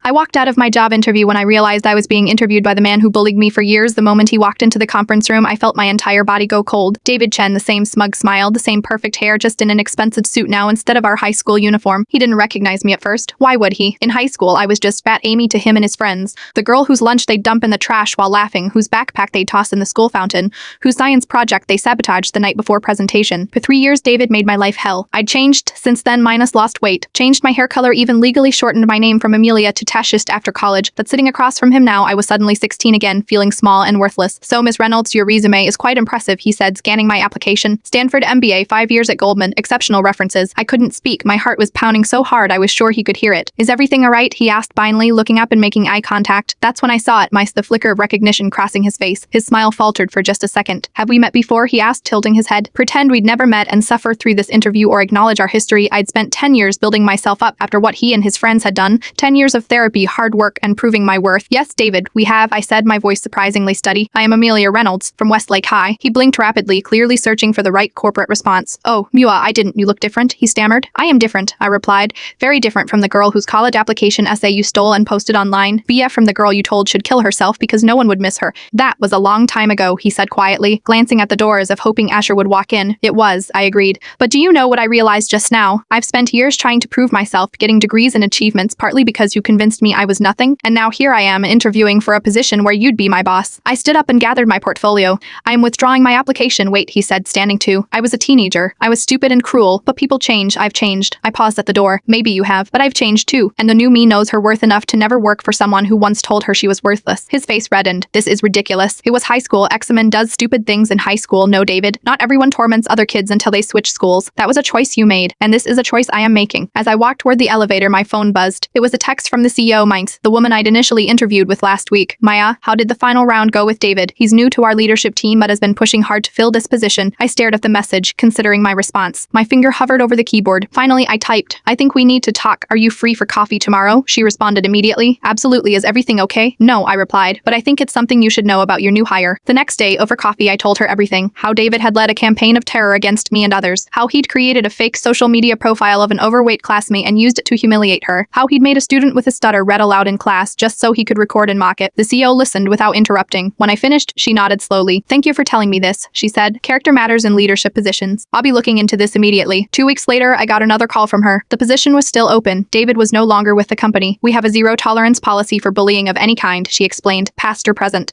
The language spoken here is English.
I walked out of my job interview when I realized I was being interviewed by the man who bullied me for years. The moment he walked into the conference room, I felt my entire body go cold. David Chen, the same smug smile, the same perfect hair, just in an expensive suit now instead of our high school uniform. He didn't recognize me at first. Why would he? In high school, I was just Fat Amy to him and his friends. The girl whose lunch they'd dump in the trash while laughing, whose backpack they'd toss in the school fountain, whose science project they sabotaged the night before presentation. For 3 years, David made my life hell. I'd changed since then, minus lost weight, changed my hair color, even legally shortened my name from Amelia to Tashist after college. But sitting across from him now, I was suddenly 16 again, feeling small and worthless. So, Miss Reynolds, your resume is quite impressive, he said, scanning my application. Stanford MBA, 5 years at Goldman, exceptional references. I couldn't speak. My heart was pounding so hard I was sure he could hear it. Is everything alright? He asked finally, looking up and making eye contact. That's when I saw it, the flicker of recognition crossing his face. His smile faltered for just a second. Have we met before? He asked, tilting his head. Pretend we'd never met and suffer through this interview or acknowledge our history. I'd spent 10 years building myself up after what he and his friends had done. 10 years of therapy, hard work, and proving my worth. Yes, David, we have, I said, my voice surprisingly steady. I am Amelia Reynolds, from Westlake High. He blinked rapidly, clearly searching for the right corporate response. Oh, Mua, I didn't. You look different, he stammered. I am different, I replied. Very different from the girl whose college application essay you stole and posted online. BF from the girl you told should kill herself because no one would miss her. That was a long time ago, he said quietly, glancing at the door as if hoping Asher would walk in. It was, I agreed. But do you know what I realized just now? I've spent years trying to prove myself, getting degrees and achievements, partly because you convinced me I was nothing, and now here I am interviewing for a position where you'd be my boss. I stood up and gathered my portfolio. I am withdrawing my application. Wait, he said, standing too. I was a teenager. I was stupid and cruel, but people change. I've changed. I paused at the door. Maybe you have, but I've changed too, and the new me knows her worth enough to never work for someone who once told her she was worthless. His face reddened. This is ridiculous. It was high school. Examen does stupid things in high school. No, David. Not everyone torments other kids until they switch schools. That was a choice you made, and this is a choice I am making. As I walked toward the elevator, my phone buzzed. It was a text from the CEO, Minx, the woman I'd initially interviewed with last week. Maya, how did the final round go with David? He's new to our leadership team but has been pushing hard to fill this position. I stared at the message, considering my response. My finger hovered over the keyboard. Finally, I typed, I think we need to talk. Are you free for coffee tomorrow? She responded immediately. Absolutely. Is everything okay? No, I replied, but I think it's something you should know about your new hire. The next day, over coffee, I told her everything. How David had led a campaign of terror against me and others. How he'd created a fake social media profile of an overweight classmate and used it to humiliate her. How he'd made a student with a stutter read aloud in class just so he could record and mock it. The CEO listened without interrupting. When I finished, she nodded slowly. Thank you for telling me this, she said. Character matters in leadership positions. I'll be looking into this immediately. 2 weeks later, I got another call from her. The position was still open. David was no longer with the company. We have a zero tolerance policy for bullying of any kind, she explained, past or present.